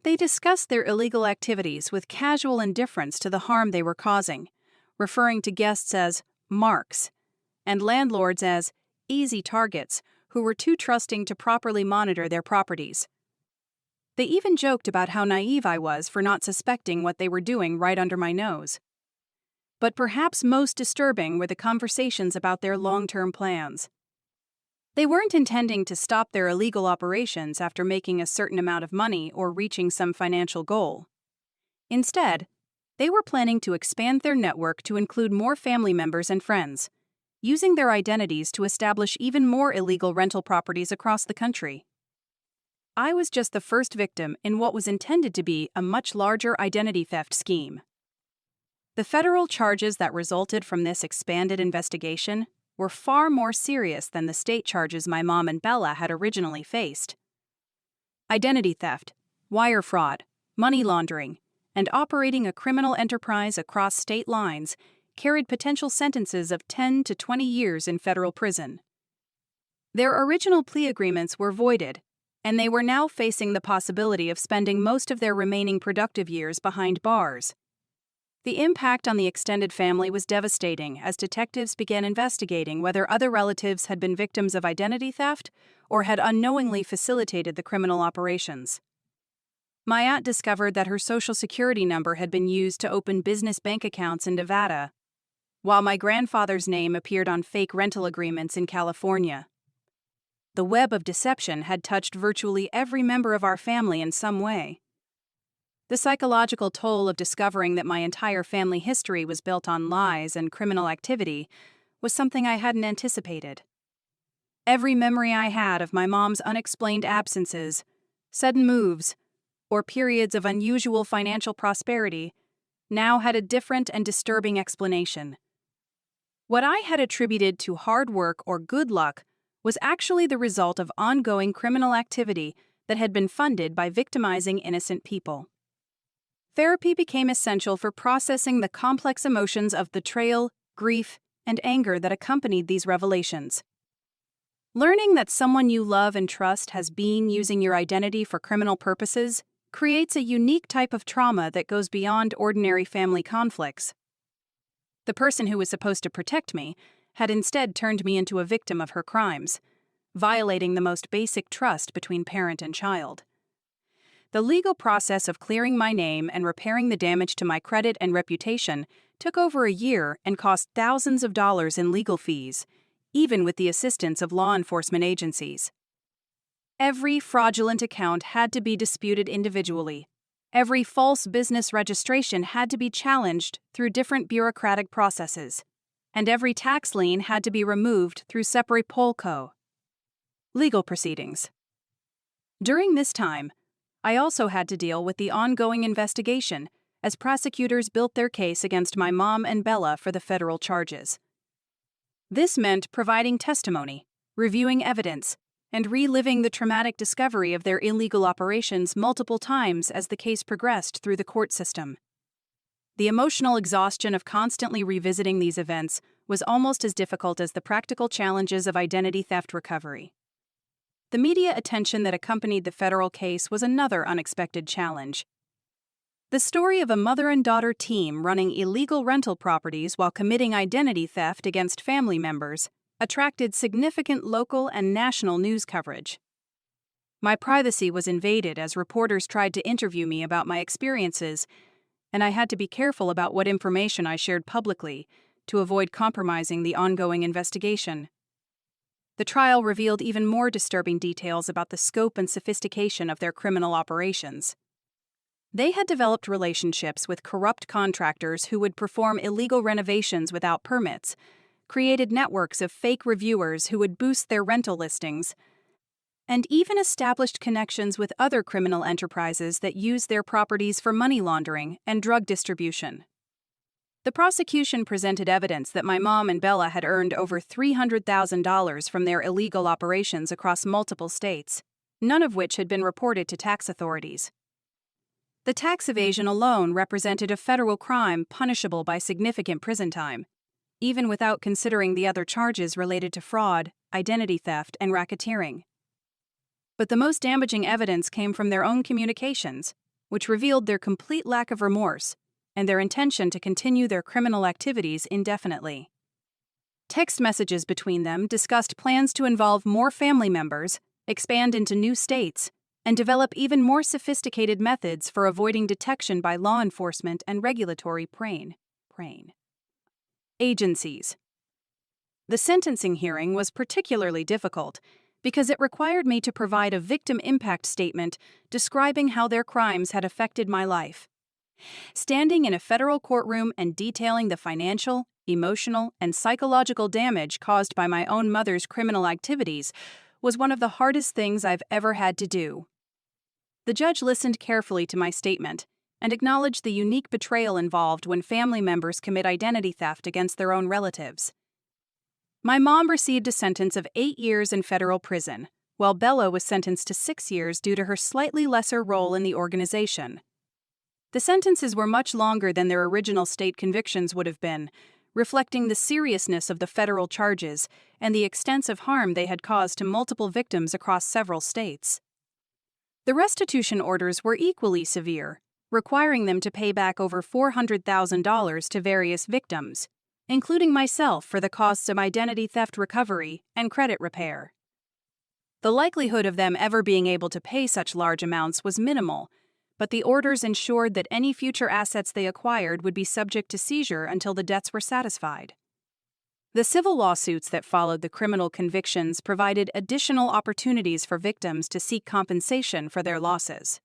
They discussed their illegal activities with casual indifference to the harm they were causing, referring to guests as marks and landlords as easy targets who were too trusting to properly monitor their properties. They even joked about how naive I was for not suspecting what they were doing right under my nose. But perhaps most disturbing were the conversations about their long-term plans. They weren't intending to stop their illegal operations after making a certain amount of money or reaching some financial goal. Instead, they were planning to expand their network to include more family members and friends, using their identities to establish even more illegal rental properties across the country. I was just the first victim in what was intended to be a much larger identity theft scheme. The federal charges that resulted from this expanded investigation were far more serious than the state charges my mom and Bella had originally faced. Identity theft, wire fraud, money laundering, and operating a criminal enterprise across state lines carried potential sentences of 10 to 20 years in federal prison. Their original plea agreements were voided, and they were now facing the possibility of spending most of their remaining productive years behind bars. The impact on the extended family was devastating as detectives began investigating whether other relatives had been victims of identity theft or had unknowingly facilitated the criminal operations. My aunt discovered that her Social Security number had been used to open business bank accounts in Nevada, while my grandfather's name appeared on fake rental agreements in California. The web of deception had touched virtually every member of our family in some way. The psychological toll of discovering that my entire family history was built on lies and criminal activity was something I hadn't anticipated. Every memory I had of my mom's unexplained absences, sudden moves, or periods of unusual financial prosperity now had a different and disturbing explanation. What I had attributed to hard work or good luck was actually the result of ongoing criminal activity that had been funded by victimizing innocent people. Therapy became essential for processing the complex emotions of betrayal, grief, and anger that accompanied these revelations. Learning that someone you love and trust has been using your identity for criminal purposes creates a unique type of trauma that goes beyond ordinary family conflicts. The person who was supposed to protect me had instead turned me into a victim of her crimes, violating the most basic trust between parent and child. The legal process of clearing my name and repairing the damage to my credit and reputation took over a year and cost thousands of dollars in legal fees, even with the assistance of law enforcement agencies. Every fraudulent account had to be disputed individually. Every false business registration had to be challenged through different bureaucratic processes, and every tax lien had to be removed through separate polco. Legal proceedings. During this time, I also had to deal with the ongoing investigation as prosecutors built their case against my mom and Bella for the federal charges. This meant providing testimony, reviewing evidence, and reliving the traumatic discovery of their illegal operations multiple times as the case progressed through the court system. The emotional exhaustion of constantly revisiting these events was almost as difficult as the practical challenges of identity theft recovery. The media attention that accompanied the federal case was another unexpected challenge. The story of a mother and daughter team running illegal rental properties while committing identity theft against family members attracted significant local and national news coverage. My privacy was invaded as reporters tried to interview me about my experiences, and I had to be careful about what information I shared publicly to avoid compromising the ongoing investigation. The trial revealed even more disturbing details about the scope and sophistication of their criminal operations. They had developed relationships with corrupt contractors who would perform illegal renovations without permits, created networks of fake reviewers who would boost their rental listings, and even established connections with other criminal enterprises that used their properties for money laundering and drug distribution. The prosecution presented evidence that my mom and Bella had earned over $300,000 from their illegal operations across multiple states, none of which had been reported to tax authorities. The tax evasion alone represented a federal crime punishable by significant prison time, even without considering the other charges related to fraud, identity theft, and racketeering. But the most damaging evidence came from their own communications, which revealed their complete lack of remorse and their intention to continue their criminal activities indefinitely. Text messages between them discussed plans to involve more family members, expand into new states, and develop even more sophisticated methods for avoiding detection by law enforcement and regulatory agencies. The sentencing hearing was particularly difficult because it required me to provide a victim impact statement describing how their crimes had affected my life. Standing in a federal courtroom and detailing the financial, emotional, and psychological damage caused by my own mother's criminal activities was one of the hardest things I've ever had to do. The judge listened carefully to my statement and acknowledged the unique betrayal involved when family members commit identity theft against their own relatives. My mom received a sentence of 8 years in federal prison, while Bella was sentenced to 6 years due to her slightly lesser role in the organization. The sentences were much longer than their original state convictions would have been, reflecting the seriousness of the federal charges and the extensive harm they had caused to multiple victims across several states. The restitution orders were equally severe, requiring them to pay back over $400,000 to various victims, including myself for the costs of identity theft recovery and credit repair. The likelihood of them ever being able to pay such large amounts was minimal, but the orders ensured that any future assets they acquired would be subject to seizure until the debts were satisfied. The civil lawsuits that followed the criminal convictions provided additional opportunities for victims to seek compensation for their losses.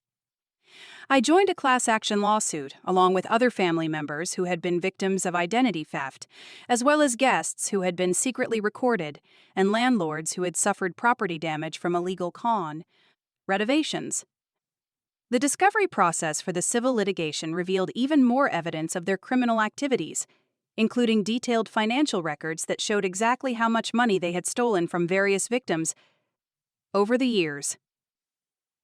I joined a class action lawsuit along with other family members who had been victims of identity theft, as well as guests who had been secretly recorded and landlords who had suffered property damage from illegal renovations. The discovery process for the civil litigation revealed even more evidence of their criminal activities, including detailed financial records that showed exactly how much money they had stolen from various victims over the years.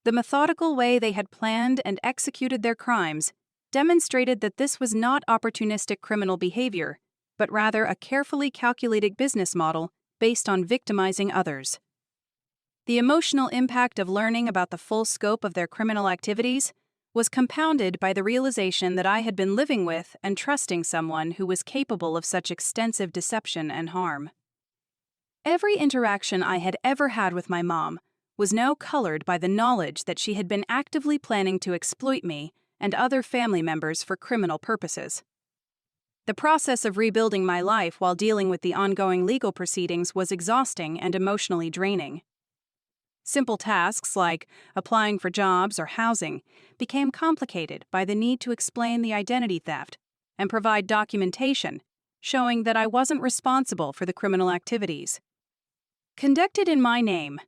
The methodical way they had planned and executed their crimes demonstrated that this was not opportunistic criminal behavior, but rather a carefully calculated business model based on victimizing others. The emotional impact of learning about the full scope of their criminal activities was compounded by the realization that I had been living with and trusting someone who was capable of such extensive deception and harm. Every interaction I had ever had with my mom was now colored by the knowledge that she had been actively planning to exploit me and other family members for criminal purposes. The process of rebuilding my life while dealing with the ongoing legal proceedings was exhausting and emotionally draining. Simple tasks like applying for jobs or housing became complicated by the need to explain the identity theft and provide documentation showing that I wasn't responsible for the criminal activities conducted in my name.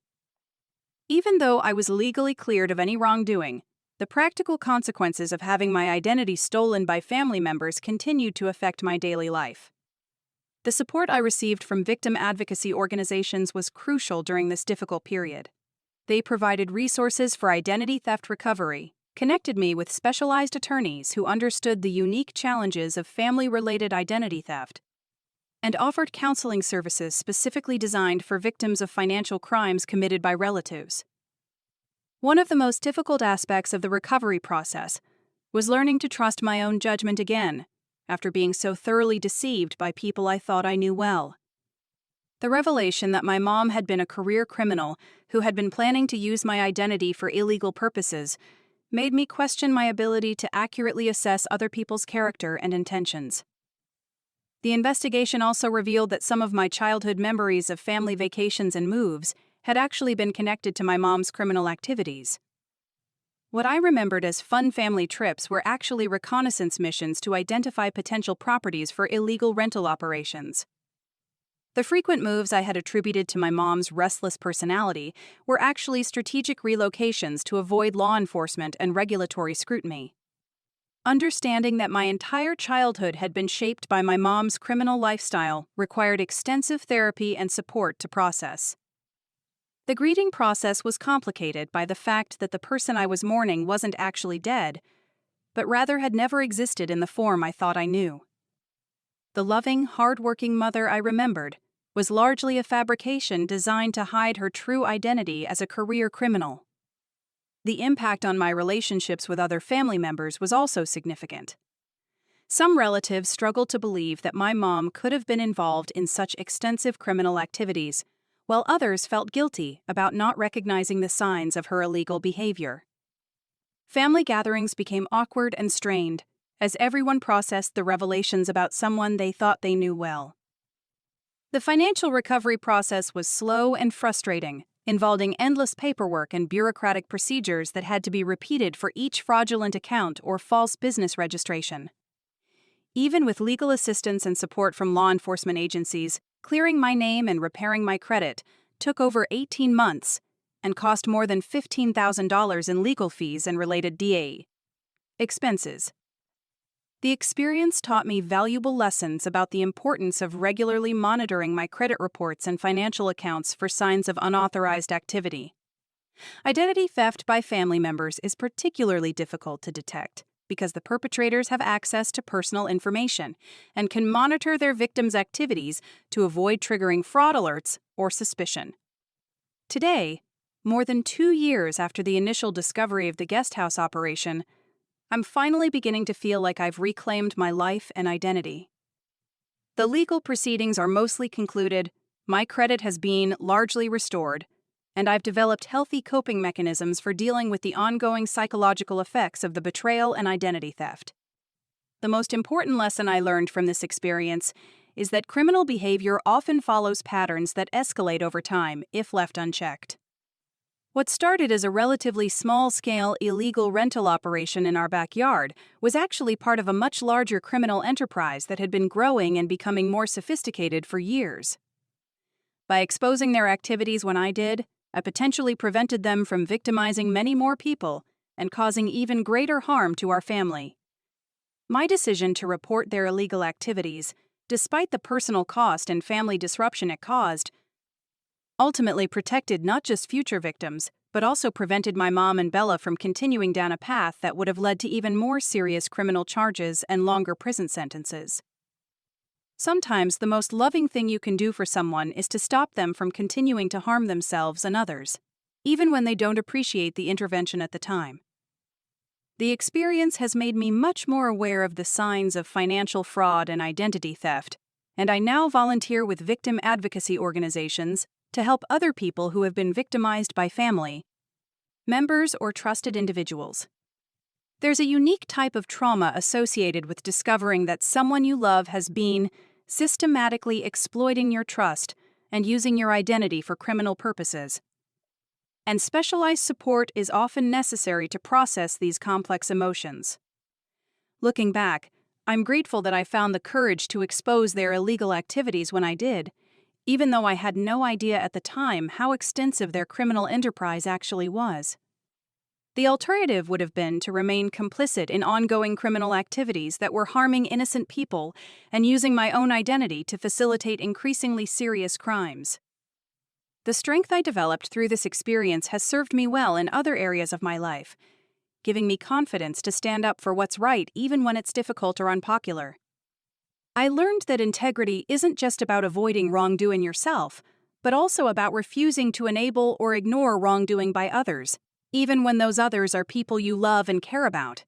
Even though I was legally cleared of any wrongdoing, the practical consequences of having my identity stolen by family members continued to affect my daily life. The support I received from victim advocacy organizations was crucial during this difficult period. They provided resources for identity theft recovery, connected me with specialized attorneys who understood the unique challenges of family-related identity theft, and offered counseling services specifically designed for victims of financial crimes committed by relatives. One of the most difficult aspects of the recovery process was learning to trust my own judgment again, after being so thoroughly deceived by people I thought I knew well. The revelation that my mom had been a career criminal who had been planning to use my identity for illegal purposes made me question my ability to accurately assess other people's character and intentions. The investigation also revealed that some of my childhood memories of family vacations and moves had actually been connected to my mom's criminal activities. What I remembered as fun family trips were actually reconnaissance missions to identify potential properties for illegal rental operations. The frequent moves I had attributed to my mom's restless personality were actually strategic relocations to avoid law enforcement and regulatory scrutiny. Understanding that my entire childhood had been shaped by my mom's criminal lifestyle required extensive therapy and support to process. The grieving process was complicated by the fact that the person I was mourning wasn't actually dead, but rather had never existed in the form I thought I knew. The loving, hard-working mother I remembered was largely a fabrication designed to hide her true identity as a career criminal. The impact on my relationships with other family members was also significant. Some relatives struggled to believe that my mom could have been involved in such extensive criminal activities, while others felt guilty about not recognizing the signs of her illegal behavior. Family gatherings became awkward and strained, as everyone processed the revelations about someone they thought they knew well. The financial recovery process was slow and frustrating, involving endless paperwork and bureaucratic procedures that had to be repeated for each fraudulent account or false business registration. Even with legal assistance and support from law enforcement agencies, clearing my name and repairing my credit took over 18 months and cost more than $15,000 in legal fees and related DA expenses. The experience taught me valuable lessons about the importance of regularly monitoring my credit reports and financial accounts for signs of unauthorized activity. Identity theft by family members is particularly difficult to detect because the perpetrators have access to personal information and can monitor their victims' activities to avoid triggering fraud alerts or suspicion. Today, More than 2 years after the initial discovery of the guesthouse operation, I'm finally beginning to feel like I've reclaimed my life and identity. The legal proceedings are mostly concluded, my credit has been largely restored, and I've developed healthy coping mechanisms for dealing with the ongoing psychological effects of the betrayal and identity theft. The most important lesson I learned from this experience is that criminal behavior often follows patterns that escalate over time if left unchecked. What started as a relatively small-scale illegal rental operation in our backyard was actually part of a much larger criminal enterprise that had been growing and becoming more sophisticated for years. By exposing their activities when I did, I potentially prevented them from victimizing many more people and causing even greater harm to our family. My decision to report their illegal activities, despite the personal cost and family disruption it caused, ultimately protected not just future victims, but also prevented my mom and Bella from continuing down a path that would have led to even more serious criminal charges and longer prison sentences. Sometimes the most loving thing you can do for someone is to stop them from continuing to harm themselves and others, even when they don't appreciate the intervention at the time. The experience has made me much more aware of the signs of financial fraud and identity theft, and I now volunteer with victim advocacy organizations to help other people who have been victimized by family members or trusted individuals. There's a unique type of trauma associated with discovering that someone you love has been systematically exploiting your trust and using your identity for criminal purposes. And specialized support is often necessary to process these complex emotions. Looking back, I'm grateful that I found the courage to expose their illegal activities when I did, even though I had no idea at the time how extensive their criminal enterprise actually was. The alternative would have been to remain complicit in ongoing criminal activities that were harming innocent people and using my own identity to facilitate increasingly serious crimes. The strength I developed through this experience has served me well in other areas of my life, giving me confidence to stand up for what's right even when it's difficult or unpopular. I learned that integrity isn't just about avoiding wrongdoing yourself, but also about refusing to enable or ignore wrongdoing by others, even when those others are people you love and care about.